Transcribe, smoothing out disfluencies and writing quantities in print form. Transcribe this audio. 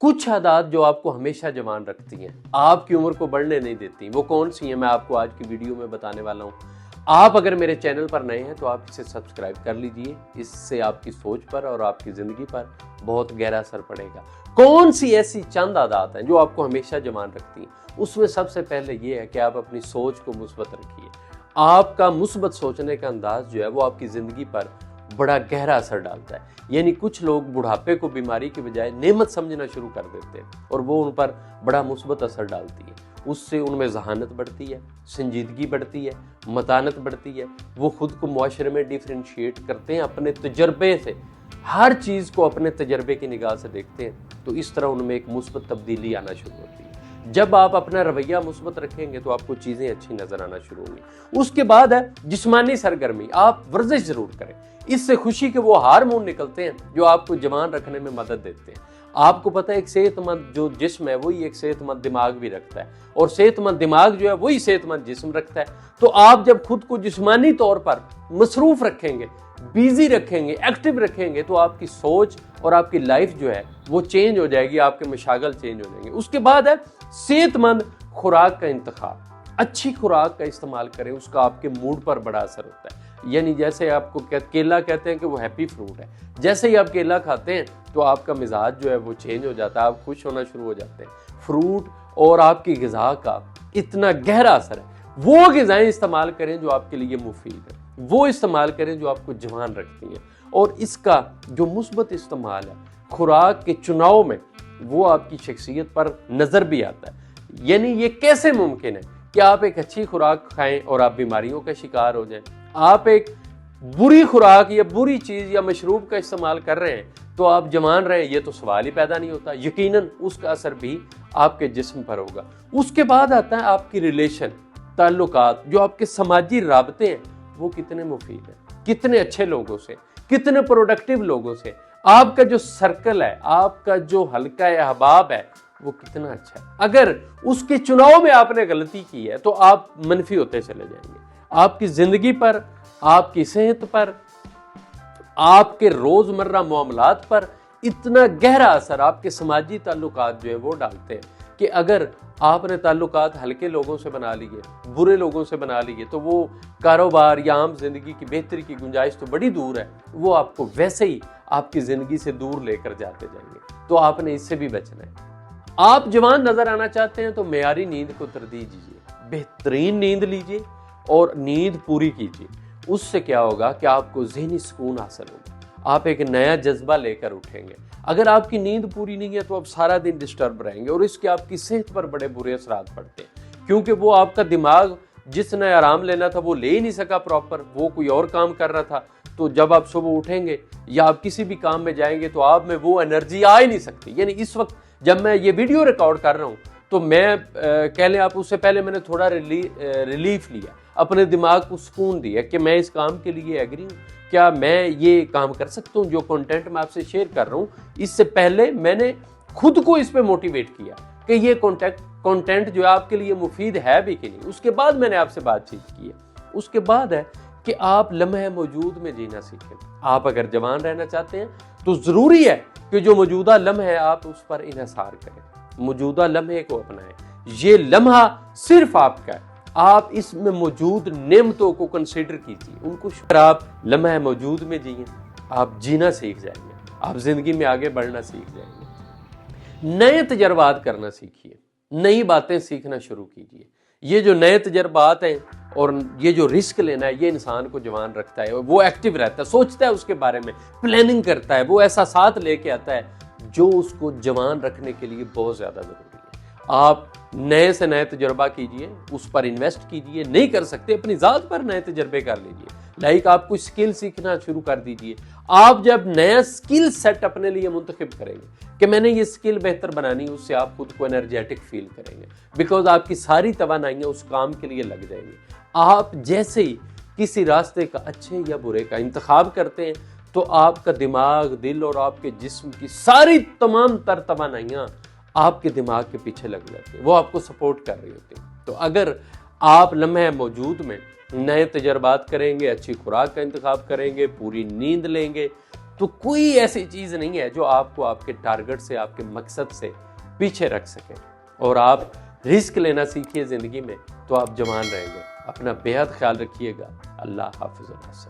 کچھ عادات جو آپ کو ہمیشہ جوان رکھتی ہیں، آپ کی عمر کو بڑھنے نہیں دیتی، وہ کون سی ہیں میں آپ کو آج کی ویڈیو میں بتانے والا ہوں۔ آپ اگر میرے چینل پر نئے ہیں تو آپ اسے سبسکرائب کر لیجئے، اس سے آپ کی سوچ پر اور آپ کی زندگی پر بہت گہرا اثر پڑے گا۔ کون سی ایسی چند عادات ہیں جو آپ کو ہمیشہ جوان رکھتی ہیں؟ اس میں سب سے پہلے یہ ہے کہ آپ اپنی سوچ کو مثبت رکھیے۔ آپ کا مثبت سوچنے کا انداز جو ہے وہ آپ کی زندگی پر بڑا گہرا اثر ڈالتا ہے۔ یعنی کچھ لوگ بڑھاپے کو بیماری کی بجائے نعمت سمجھنا شروع کر دیتے ہیں اور وہ ان پر بڑا مثبت اثر ڈالتی ہے۔ اس سے ان میں ذہانت بڑھتی ہے، سنجیدگی بڑھتی ہے، متانت بڑھتی ہے، وہ خود کو معاشرے میں ڈیفرینشیٹ کرتے ہیں اپنے تجربے سے، ہر چیز کو اپنے تجربے کی نگاہ سے دیکھتے ہیں، تو اس طرح ان میں ایک مثبت تبدیلی آنا شروع ہوتی ہے۔ جب آپ اپنا رویہ مثبت رکھیں گے تو آپ کو چیزیں اچھی نظر آنا شروع ہوں گی۔ اس کے بعد ہے جسمانی سرگرمی۔ آپ ورزش ضرور کریں، اس سے خوشی کے وہ ہارمون نکلتے ہیں جو آپ کو جوان رکھنے میں مدد دیتے ہیں۔ آپ کو پتہ ہے ایک صحت مند جو جسم ہے وہی ایک صحت مند دماغ بھی رکھتا ہے، اور صحت مند دماغ جو ہے وہی صحت مند جسم رکھتا ہے۔ تو آپ جب خود کو جسمانی طور پر مصروف رکھیں گے، بیزی رکھیں گے، ایکٹیو رکھیں گے، تو آپ کی سوچ اور آپ کی لائف جو ہے وہ چینج ہو جائے گی، آپ کے مشاغل چینج ہو جائیں گے۔ اس کے بعد ہے صحت مند خوراک کا انتخاب۔ اچھی خوراک کا استعمال کریں، اس کا آپ کے موڈ پر بڑا اثر ہوتا ہے۔ یعنی جیسے آپ کو کیلا کہتے ہیں کہ وہ ہیپی فروٹ ہے، جیسے ہی آپ کیلا کھاتے ہیں تو آپ کا مزاج جو ہے وہ چینج ہو جاتا ہے، آپ خوش ہونا شروع ہو جاتے ہیں۔ فروٹ اور آپ کی غذا کا اتنا گہرا اثر ہے۔ وہ غذائیں استعمال کریں جو آپ کے لیے مفید ہیں، وہ استعمال کریں جو آپ کو جوان رکھتی ہیں، اور اس کا جو مثبت استعمال ہے خوراک کے چناؤ میں وہ آپ کی شخصیت پر نظر بھی آتا ہے۔ یعنی یہ کیسے ممکن ہے کہ آپ ایک اچھی خوراک کھائیں اور آپ بیماریوں کا شکار ہو جائیں؟ آپ ایک بری خوراک یا بری چیز یا مشروب کا استعمال کر رہے ہیں تو آپ جوان رہیں، یہ تو سوال ہی پیدا نہیں ہوتا۔ یقیناً اس کا اثر بھی آپ کے جسم پر ہوگا۔ اس کے بعد آتا ہے آپ کی ریلیشن، تعلقات، جو آپ کے سماجی رابطے ہیں وہ کتنے مفید ہیں، کتنے اچھے لوگوں سے، کتنے پروڈکٹیو لوگوں سے۔ آپ کا جو سرکل ہے، آپ کا جو حلقہ احباب ہے وہ کتنا اچھا ہے۔ اگر اس کے چناؤ میں آپ نے غلطی کی ہے تو آپ منفی ہوتے چلے جائیں گے۔ آپ کی زندگی پر، آپ کی صحت پر، آپ کے روزمرہ معاملات پر اتنا گہرا اثر آپ کے سماجی تعلقات جو ہے وہ ڈالتے ہیں کہ اگر آپ نے تعلقات ہلکے لوگوں سے بنا لیے، برے لوگوں سے بنا لیے، تو وہ کاروبار یا عام زندگی کی بہتری کی گنجائش تو بڑی دور ہے، وہ آپ کو ویسے ہی آپ کی زندگی سے دور لے کر جاتے جائیں گے۔ تو آپ نے اس سے بھی بچنا ہے۔ آپ جوان نظر آنا چاہتے ہیں تو معیاری نیند کو ترجیح دیجیے، بہترین نیند لیجیے اور نیند پوری کیجیے۔ اس سے کیا ہوگا کہ آپ کو ذہنی سکون حاصل ہوگا، آپ ایک نیا جذبہ لے کر اٹھیں گے۔ اگر آپ کی نیند پوری نہیں ہے تو آپ سارا دن ڈسٹرب رہیں گے، اور اس کے آپ کی صحت پر بڑے برے اثرات پڑتے ہیں، کیونکہ وہ آپ کا دماغ جس نے آرام لینا تھا وہ لے ہی نہیں سکا پراپر، وہ کوئی اور کام کر رہا تھا۔ تو جب آپ صبح اٹھیں گے یا آپ کسی بھی کام میں جائیں گے تو آپ میں وہ انرجی آ ہی نہیں سکتی۔ یعنی اس وقت جب میں یہ ویڈیو ریکارڈ کر رہا ہوں تو میں کہہ لیں آپ، اس سے پہلے میں نے تھوڑا ریلیف لیا، اپنے دماغ کو سکون دیا کہ میں اس کام کے لیے ایگری ہوں، کیا میں یہ کام کر سکتا ہوں، جو کنٹینٹ میں آپ سے شیئر کر رہا ہوں۔ اس سے پہلے میں نے خود کو اس پہ موٹیویٹ کیا کہ یہ کنٹینٹ جو ہے آپ کے لیے مفید ہے بھی کہ نہیں۔ اس کے بعد میں نے آپ سے بات چیت کی ہے۔ اس کے بعد ہے کہ آپ لمحہ موجود میں جینا سیکھیں۔ آپ اگر جوان رہنا چاہتے ہیں تو ضروری ہے کہ جو موجودہ لمحہ ہے آپ اس پر انحصار کریں، موجودہ لمحے کو اپنائیں۔ یہ لمحہ صرف آپ کا ہے، آپ اس میں موجود نعمتوں کو کنسیڈر کیجیے، ان کو اگر آپ لمحہ موجود میں جئیں، آپ جینا سیکھ جائیں گے، آپ زندگی میں آگے بڑھنا سیکھ جائیں گے۔ نئے تجربات کرنا سیکھیے، نئی باتیں سیکھنا شروع کیجیے۔ یہ جو نئے تجربات ہیں اور یہ جو رسک لینا ہے، یہ انسان کو جوان رکھتا ہے، وہ ایکٹیو رہتا ہے، سوچتا ہے اس کے بارے میں، پلاننگ کرتا ہے، وہ احساسات لے کے آتا ہے جو اس کو جوان رکھنے کے لیے بہت زیادہ ضروری ہے۔ آپ نئے سے نئے تجربہ کیجئے، اس پر انویسٹ کیجئے، نہیں کر سکتے اپنی ذات پر نئے تجربے کر لیجئے۔ لائک آپ کوئی سکل سیکھنا شروع کر دیجئے۔ آپ جب نیا سکل سیٹ اپنے لیے منتخب کریں گے کہ میں نے یہ سکل بہتر بنانی، اس سے آپ خود کو انرجیٹک فیل کریں گے، بیکاز آپ کی ساری توانائیاں اس کام کے لیے لگ جائیں گی۔ آپ جیسے ہی کسی راستے کا اچھے یا برے کا انتخاب کرتے ہیں تو آپ کا دماغ، دل اور آپ کے جسم کی ساری تمام تر توانائیاں آپ کے دماغ کے پیچھے لگ جاتی ہیں، وہ آپ کو سپورٹ کر رہی ہوتی ہیں۔ تو اگر آپ لمحہ موجود میں نئے تجربات کریں گے، اچھی خوراک کا انتخاب کریں گے، پوری نیند لیں گے، تو کوئی ایسی چیز نہیں ہے جو آپ کو آپ کے ٹارگٹ سے، آپ کے مقصد سے پیچھے رکھ سکے. اور آپ رسک لینا سیکھیے زندگی میں تو آپ جوان رہیں گے. اپنا بے حد خیال رکھیے گا. اللہ حافظ.